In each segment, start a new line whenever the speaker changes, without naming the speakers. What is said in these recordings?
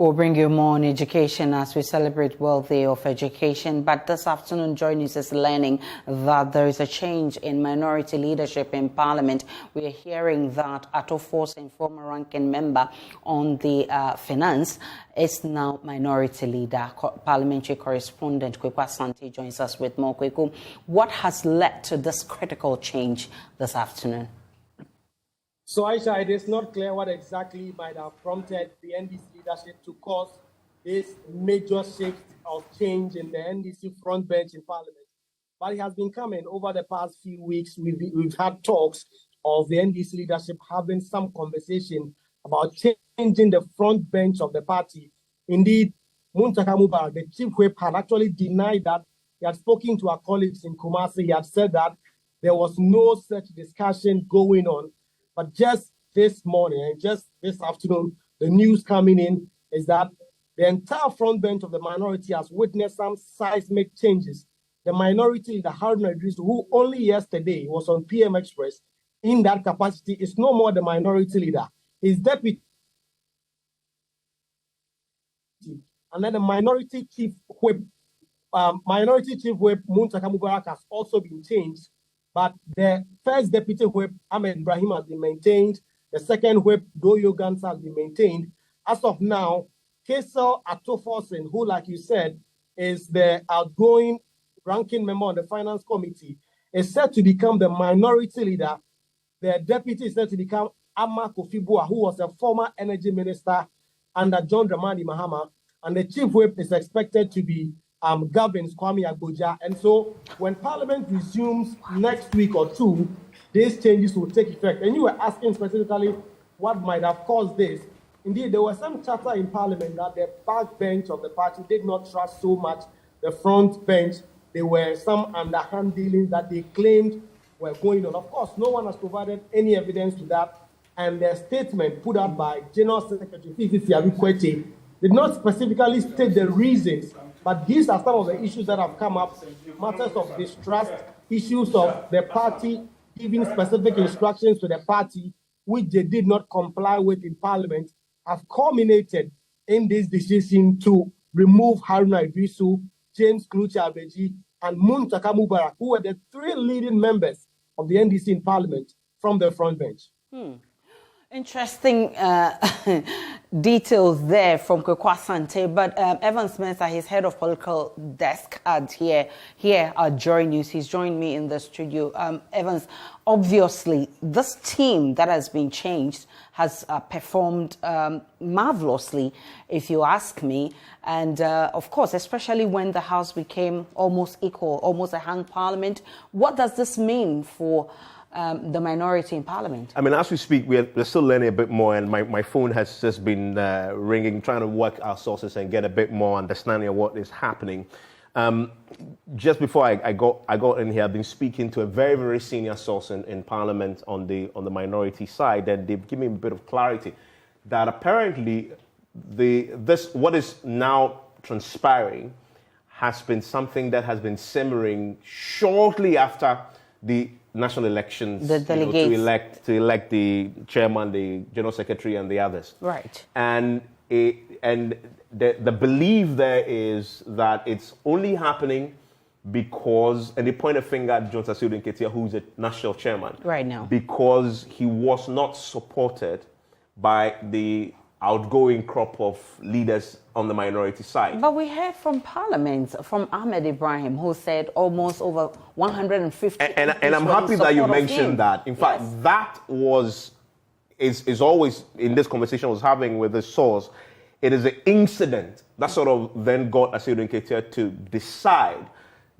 We'll bring you more on education as we celebrate World Day of Education. But this afternoon, Joy News is learning that there is a change in minority leadership in Parliament. We are hearing that Ato Forson, former ranking member on the finance, is now minority leader. Parliamentary correspondent Kweku Asante joins us with more. Kweku, what has led to this critical change this afternoon?
So, Aisha, it is not clear what exactly might have prompted the NDC leadership to cause this major shift of change in the NDC front bench in Parliament. But it has been coming over the past few weeks. We've had talks of the NDC leadership having some conversation about changing the front bench of the party. Indeed, Muntaka Mubarak, the chief whip, had actually denied that. He had spoken to our colleagues in Kumasi. He had said that there was no such discussion going on. But just this morning and just this afternoon, the news coming in is that the entire front bench of the minority has witnessed some seismic changes. The minority leader, Haruna Idris, who only yesterday was on PM Express in that capacity, is no more the minority leader. His deputy, and then the minority chief whip, Muntaka Mubarak, has also been changed. But the first deputy whip, Ahmed Ibrahim, has been maintained. The second whip, Doyo Gans, has been maintained. As of now, Kesel Ato Forson, who, like you said, is the outgoing ranking member on the Finance Committee, is set to become the minority leader. The deputy is set to become Amma Kofi-Boa, who was a former energy minister under John Dramani Mahama. And the chief whip is expected to be governs Kwame Agboja. And so when Parliament resumes next week or two, these changes will take effect. And you were asking specifically what might have caused this. Indeed, there was some chatter in Parliament that the back bench of the party did not trust so much the front bench. There were some underhand dealings that they claimed were going on. Of course, no one has provided any evidence to that. And the statement put out by General Secretary Fifi Kwete did not specifically state the reasons. But these are some of the issues that have come up, matters of distrust, issues of the party giving specific instructions to the party, which they did not comply with in Parliament, have culminated in this decision to remove Haruna Idrisu, James Kluchi-Abeji, and Muntaka Mubarak, who were the three leading members of the NDC in Parliament, from the front bench.
Interesting details there from Kweku Asante, but Evans Mensah, his head of political desk here at Joy News, he's joined me in the studio. Evans, obviously, this team that has been changed has performed marvelously, if you ask me, and of course, especially when the House became almost equal, almost a hung parliament. What does this mean for the minority in Parliament?
I mean, as we speak, we're still learning a bit more, and my phone has just been ringing, trying to work our sources and get a bit more understanding of what is happening. Just before I got in here, I've been speaking to a very, very senior source in Parliament on the minority side, and they've given me a bit of clarity that apparently what is now transpiring has been something that has been simmering shortly after the national elections,
the delegates,
to elect the chairman, the general secretary, and the others.
Right.
And the belief there is that it's only happening because, and they point a finger at John Tasiu Nketia, who's the national chairman
right now,
because he was not supported by the outgoing crop of leaders on the minority side.
But we heard from Parliament, from Ahmed Ibrahim, who said almost over 150.
And I'm happy that you mentioned that. In fact,
yes,
that is always in this conversation I was having with the source. It is an incident that sort of then got Tasiu Nketia to decide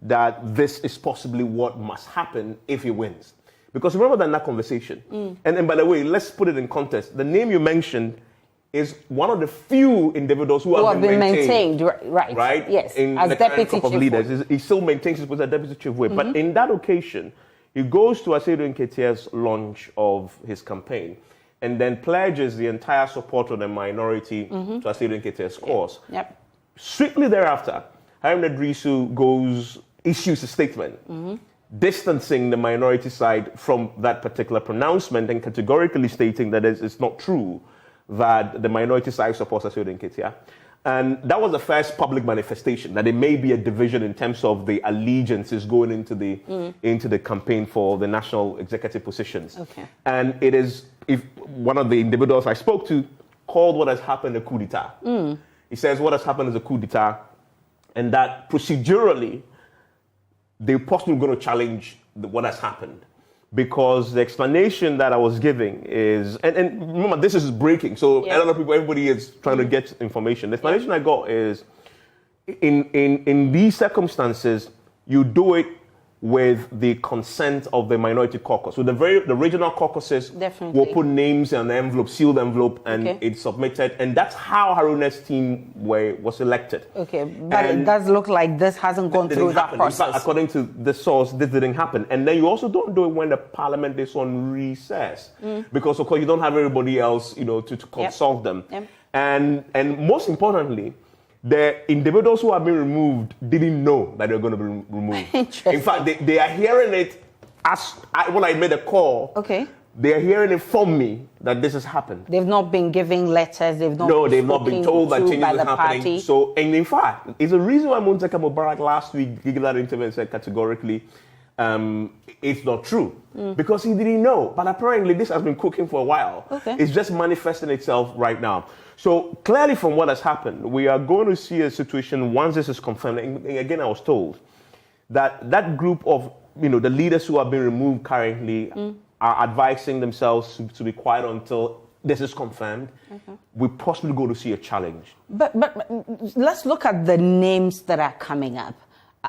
that this is possibly what must happen if he wins. Because remember that in that conversation, and by the way, let's put it in context. The name you mentioned is one of the few individuals who have been maintained, right?
Yes,
in
as
the
deputy
current crop of leaders. He still maintains his position as deputy chief whip. But in that occasion, he goes to Tasiu Nketiah's launch of his campaign and then pledges the entire support of the minority to Tasiu Nketiah's cause.
Yep.
Swiftly thereafter, Haruna Idrisu issues a statement distancing the minority side from that particular pronouncement and categorically stating that it's not true that the minority side supports Aseodo Nketia. And that was the first public manifestation that there may be a division in terms of the allegiances going into the campaign for the national executive positions.
Okay.
And it is, if one of the individuals I spoke to called what has happened a coup d'etat. He says what has happened is a coup d'etat, and that procedurally, they're possibly going to challenge what has happened. Because the explanation that I was giving is, and remember, this is breaking, so a lot of people, everybody is trying to get information. The explanation I got is, in these circumstances, you do it with the consent of the minority caucus. So the regional caucuses will put names in an envelope, sealed envelope, and it's submitted. And that's how Haruna's team was elected. Okay,
but it does look like this hasn't gone through that process.
In fact, according to the source, this didn't happen. And then you also don't do it when the parliament is on recess. Because, of course, you don't have everybody else, to consult them. And most importantly, the individuals who have been removed didn't know that they were going to be removed. In fact, they are hearing it when I made a call.
Okay.
They are hearing it from me that this has happened.
They've not been giving letters. They've not been told that changes are happening. Party.
So, and in fact, it's a reason why Muntaka Mubarak last week gave that interview and said categorically, it's not true. Because he didn't know. But apparently this has been cooking for a while. Okay. It's just manifesting itself right now. So clearly from what has happened, we are going to see a situation once this is confirmed. And again, I was told that group of, the leaders who have been removed currently are advising themselves to be quiet until this is confirmed. We possibly go to see a challenge.
But let's look at the names that are coming up.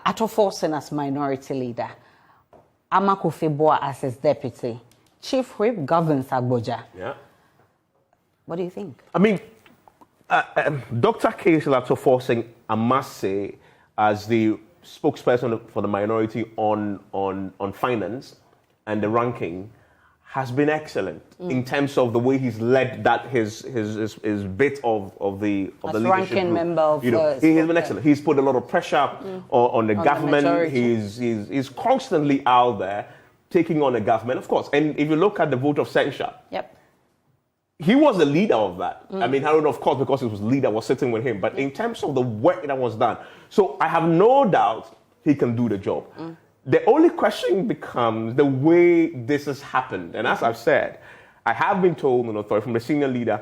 Ato Forsen as minority leader. Amakofe Boa as his deputy. Chief Whip governs Agboja.
Yeah.
What do you think?
I mean, Dr. Kaysel Ato Forsen, I must say, as the spokesperson for the minority on finance and the ranking, has been excellent in terms of the way he's led that his bit of the leadership
ranking
group.
Member of
he has been excellent. He's put a lot of pressure on the government. He's constantly out there taking on the government, of course. And if you look at the vote of censure, he was the leader of that. I mean, Haruna, of course, because he was leader, was sitting with him. But in terms of the work that was done, so I have no doubt he can do the job. The only question becomes the way this has happened. And as I've said, I have been told on authority from the senior leader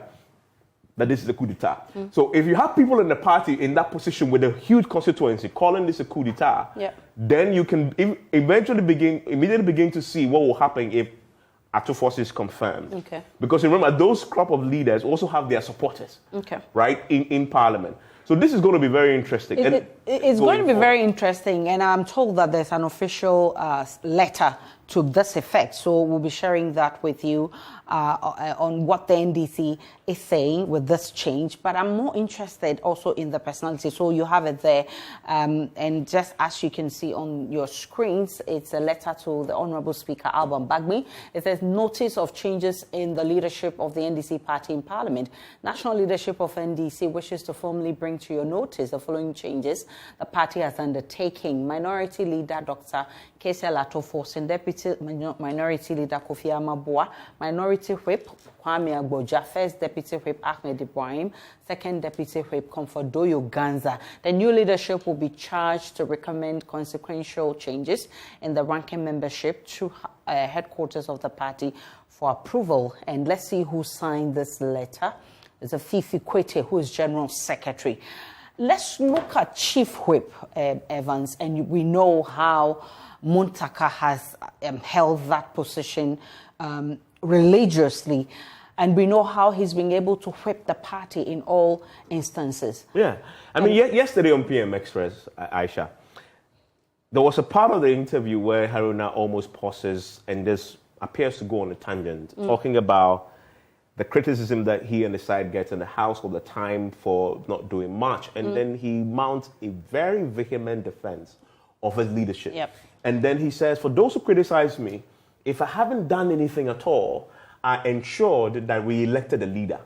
that this is a coup d'etat. So if you have people in the party in that position with a huge constituency calling this a coup d'etat, then you can immediately begin to see what will happen if Ato Forsen is confirmed. Because remember, those crop of leaders also have their supporters, right, in Parliament. So this is going to be very interesting.
It's going to be very interesting, and I'm told that there's an official letter to this effect. So we'll be sharing that with you on what the NDC is saying with this change. But I'm more interested also in the personality. So you have it there. And just as you can see on your screens, it's a letter to the Honorable Speaker, Alban Bagmi. It says, notice of changes in the leadership of the NDC party in Parliament. National leadership of NDC wishes to formally bring to your notice the following changes the party has undertaken. Minority Leader Dr. Kaysel Ato Forsen, Deputy Minority Leader Kofi Amaboa, Minority Whip Kwame Agboja, First Deputy Whip Ahmed Ibrahim, Second Deputy Whip Comfort Doyo Ganza. The new leadership will be charged to recommend consequential changes in the ranking membership to headquarters of the party for approval. And let's see who signed this letter. It's a Fifi Kwete, who is General Secretary. Let's look at Chief Whip, Evans, and we know how Muntaka has held that position religiously, and we know how he's been able to whip the party in all instances.
Yeah. I mean, yesterday on PM Express, Aisha, there was a part of the interview where Haruna almost pauses and this appears to go on a tangent, talking about the criticism that he and the side gets in the House all the time for not doing much. And then he mounts a very vehement defense of his leadership. And then he says, for those who criticize me, if I haven't done anything at all, I ensured that we elected a leader.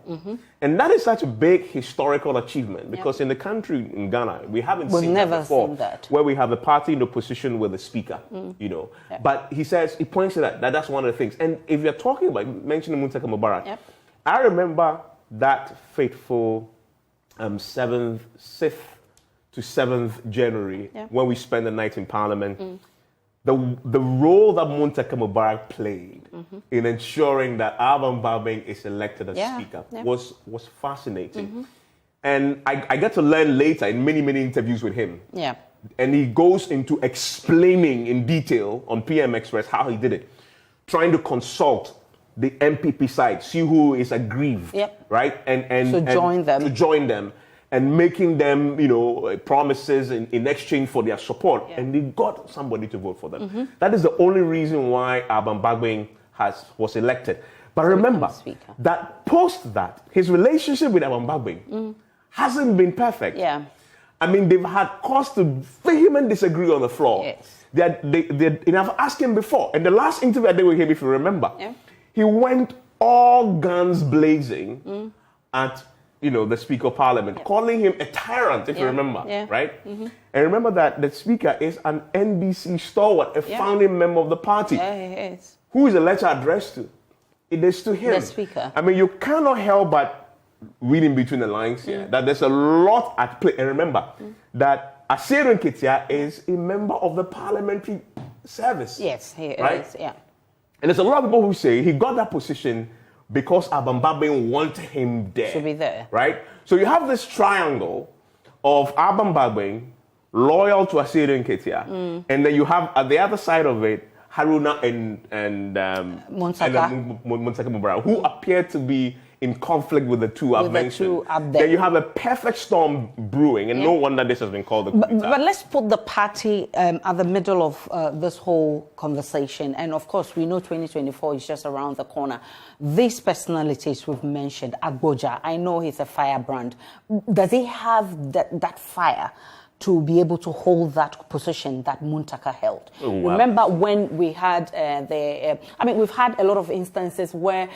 And that is such a big historical achievement because in the country, in Ghana, we haven't seen that before, where we have a party in opposition with a speaker, But he says, he points to that that's one of the things. And if you're talking about, mentioning Muntaka Mubarak, I remember that fateful 6th to 7th January, when we spent the night in Parliament, the role that Muntaka Mubarak played in ensuring that Alban Babing is elected as Speaker was fascinating. And I get to learn later in many, many interviews with him.
Yeah.
And he goes into explaining in detail on PM Express how he did it, trying to consult the MPP side, see who is aggrieved, right? And
to
join them. And making them, promises in exchange for their support. And they got somebody to vote for them. That is the only reason why Alban Babing was elected. But remember that post that, his relationship with Alban Babing hasn't been perfect.
Yeah.
I mean, they've had cause to vehement disagree on the floor.
Yes.
I've asked him before, and the last interview I did with him, if you remember, he went all guns blazing at the Speaker of Parliament, calling him a tyrant, if you remember, right? And remember that the Speaker is an NDC stalwart, a founding member of the party.
Yeah, he is.
Who is the letter addressed to? It is to him.
The Speaker.
I mean, you cannot help but reading between the lines here that there's a lot at play. And remember that Asiru Nketia is a member of the parliamentary service.
Yes, he is, yeah.
And there's a lot of people who say he got that position because Alban Babing wanted him there.
To be there.
Right? So you have this triangle of Alban Babing, loyal to Asiru Nketia, and then you have at the other side of it, Haruna and Muntaka Mubarak, who appear to be in conflict with the two I've mentioned. Then you have a perfect storm brewing, and no wonder this has been called the coup d'etat.
But let's put the party at the middle of this whole conversation. And of course, we know 2024 is just around the corner. These personalities we've mentioned, Agboja, I know he's a firebrand. Does he have that fire to be able to hold that position that Muntaka held? Wow. Remember when we had we've had a lot of instances where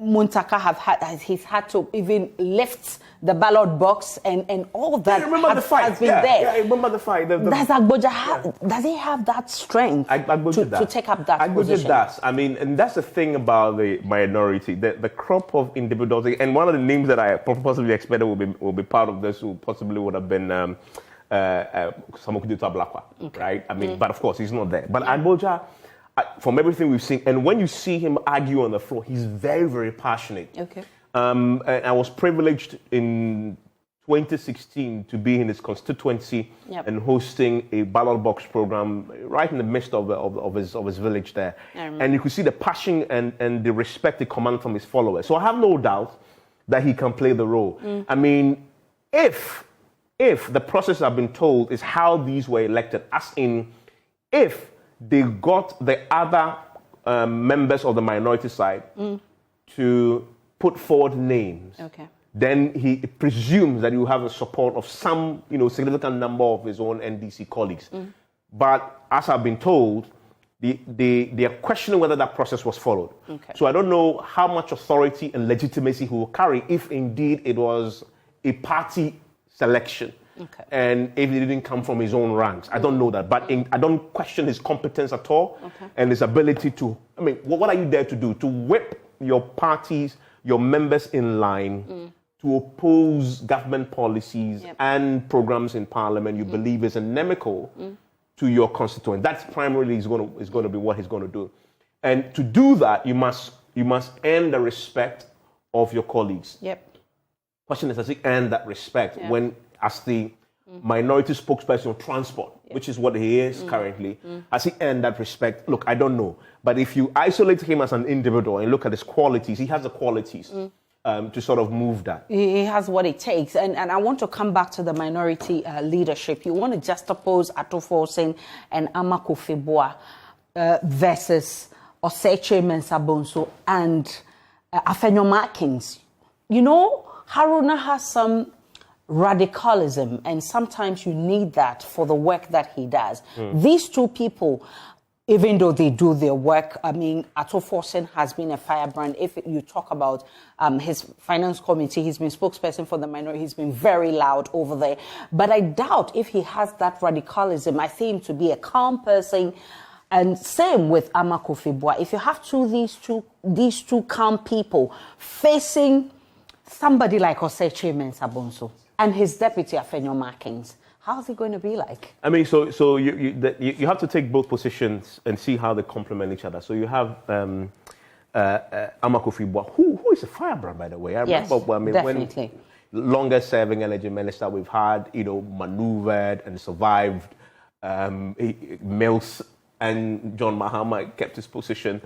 Muntaka he's had to even lift the ballot box and all of that has been there.
Yeah, I remember the fight.
Does Agboja does he have that strength to take up that position?
Agboja does. I mean, and that's the thing about the minority, the crop of individuals, and one of the names that I possibly expected will be part of this, who possibly would have been Samokuduta Blakwa, right? I mean, but of course he's not there. But Agboja, from everything we've seen, and when you see him argue on the floor, he's very, very passionate.
Okay.
And I was privileged in 2016 to be in his constituency and hosting a ballot box program right in the midst of his village there. And you could see the passion and the respect he commanded from his followers. So I have no doubt that he can play the role. I mean, if the process I've been told is how these were elected, as in if they got the other members of the minority side to put forward names, then he presumes that you have the support of some significant number of his own NDC colleagues. But as I've been told, they are questioning whether that process was followed. So I don't know how much authority and legitimacy he will carry if indeed it was a party selection. And if it didn't come from his own ranks. I don't know that. But I don't question his competence at all and his ability to, I mean, what are you there to do? To whip your parties, your members in line to oppose government policies and programs in parliament you believe is inimical to your constituent. That's primarily is going to be what he's going to do. And to do that, you must earn the respect of your colleagues. Question is, does he earn that respect when, as the minority spokesperson of transport, which is what he is currently, has he earned that respect? Look, I don't know. But if you isolate him as an individual and look at his qualities, he has the qualities to sort of move that.
He has what it takes. And I want to come back to the minority leadership. You want to juxtapose Atufosin and Amakufibua versus Oseche Mensah-Bonsu and Afenyo Markins. You know, Haruna has some radicalism, and sometimes you need that for the work that he does. These two people, even though they do their work, I mean, Atufosin has been a firebrand. If you talk about his finance committee, he's been spokesperson for the minority, he's been very loud over there. But I doubt if he has that radicalism. I see him to be a calm person. And same with Amakufibua. If you have these two calm people facing somebody like Osechi Mensah-Bonsu and his deputy Afenyo Markins, how's it going to be like?
I mean, so you have to take both positions and see how they complement each other. So you have Amakofi-Boa, who is a firebrand, by the way. I
yes,
remember,
definitely.
Longest serving energy minister we've had, maneuvered and survived. Mills and John Mahama kept his position.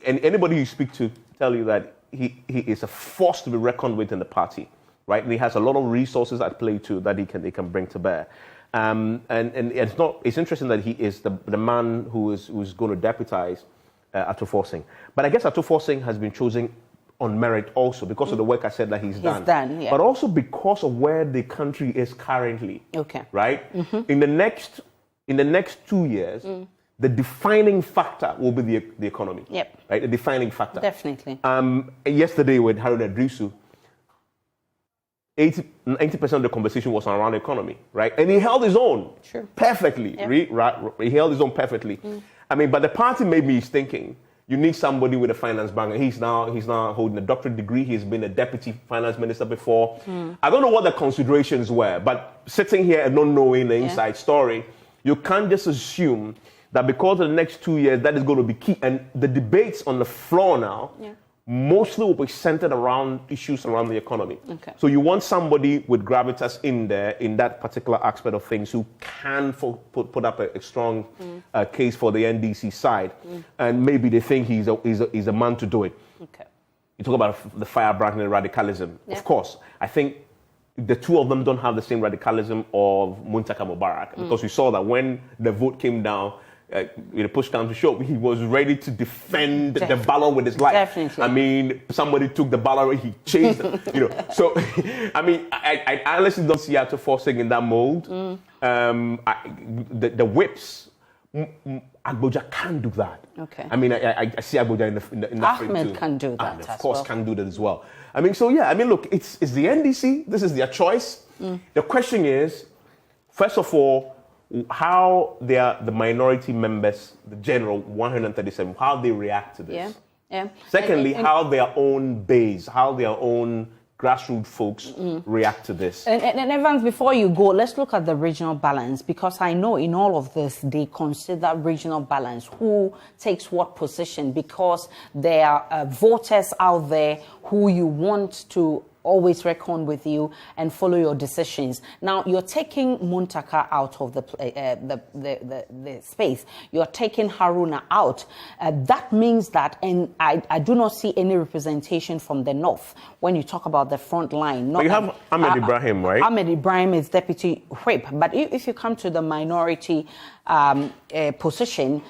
And anybody you speak to tell you that he is a force to be reckoned with in the party, right? And he has a lot of resources at play too that he can bring to bear. And it's interesting that he is the man who's going to deputize Atufo Singh. But I guess Atufo Singh has been chosen on merit also because of the work I said that he's done.
Yeah.
But also because of where the country is currently.
Okay.
Right? Mm-hmm. In the next 2 years, the defining factor will be the economy.
Yep.
Right? The defining factor.
Definitely.
Yesterday with Haruna Idrisu, 90% of the conversation was around economy, right? And he held his own perfectly. Yep. He held his own perfectly. I mean, but the party maybe is thinking, you need somebody with a finance background. He's now holding a doctorate degree. He's been a deputy finance minister before. I don't know what the considerations were, but sitting here and not knowing the inside story, you can't just assume that because of the next 2 years, that is going to be key. And the debates on the floor now mostly will be centered around issues around the economy.
Okay.
So you want somebody with gravitas in there, in that particular aspect of things, who can put up a strong case for the NDC side. And maybe they think he's a man to do it.
Okay.
You talk about the firebrand and radicalism. Of course, I think the two of them don't have the same radicalism of Muntaka Mubarak, because we saw that when the vote came down, push comes to shove, he was ready to defend the ballot with his life.
Definitely.
I mean, somebody took the ballot, he chased them, So, I mean, I honestly don't see Atufo Singh in that mold. The whips, Agboja can do that.
Okay.
I mean, I see Agboja in that frame too.
Ahmed can do that,
and of course, can do that as well. I mean, so yeah, I mean, look, it's the NDC. This is their choice. The question is, first of all, how the minority members, the general 137, how they react to this.
Yeah.
Secondly, how their own base, how their own grassroots folks react to this.
And Evans, before you go, let's look at the regional balance, because I know in all of this, they consider regional balance, who takes what position, because there are voters out there who you want to always reckon with you and follow your decisions. Now, you're taking Muntaka out of the space. You're taking Haruna out. That means that, and I do not see any representation from the north when you talk about the front line.
But you have Ahmed Ibrahim, right?
Ahmed Ibrahim is deputy whip. But if you come to the minority position,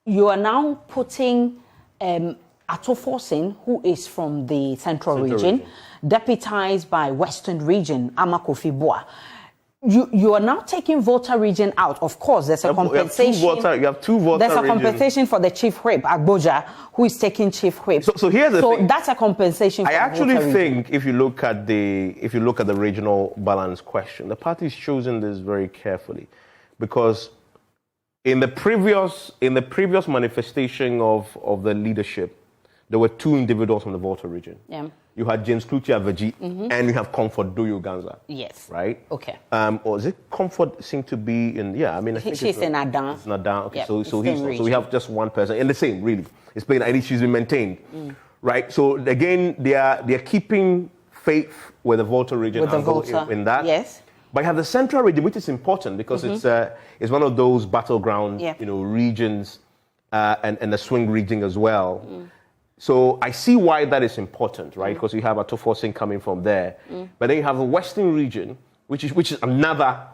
you are now putting Atufo Singh, who is from the central region, deputized by Western region, Amakofi-Boa. You are now taking voter region out. Of course, there's a compensation.
You have two voter
There's a compensation for the chief whip, Agboja, who is taking chief whip.
So here's the thing.
So that's a compensation.
I actually think if you look at the regional balance question, the party is choosing this very carefully, because in the previous manifestation of the leadership, there were two individuals from the voter region. Yeah. You had James Kluti Aveji and you have Comfort Doyo Ganza.
Yes.
Right?
Okay.
Or is it Comfort seem to be in, I mean, I think
she's in Adan.
It's Adan. Okay.
Yep.
So we have just one person. And the same, really. It's playing, and she's been maintained. Right? So again, they are keeping faith with the voter region.
With the voter.
In that.
Yes.
But you have the central region, which is important because it's one of those battleground, regions, and the swing region as well. So I see why that is important, right? Because you have Atufo Singh coming from there, but then you have the Western region, which is another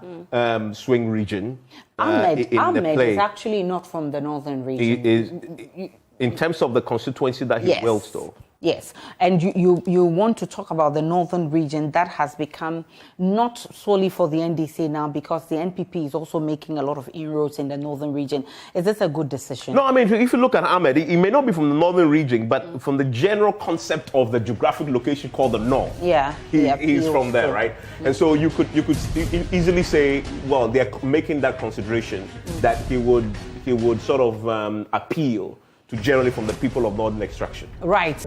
swing region.
Ahmed is actually not from the northern region.
He is, in terms of the constituency that he wields, though.
Yes, and you want to talk about the northern region that has become not solely for the NDC now, because the NPP is also making a lot of inroads in the northern region. Is this a good decision?
No, I mean, if you look at Ahmed, he may not be from the northern region, but from the general concept of the geographic location called the North. Yeah, he's from there, right? And so you could easily say, well, they're making that consideration that he would sort of appeal to generally from the people of northern extraction.
Right.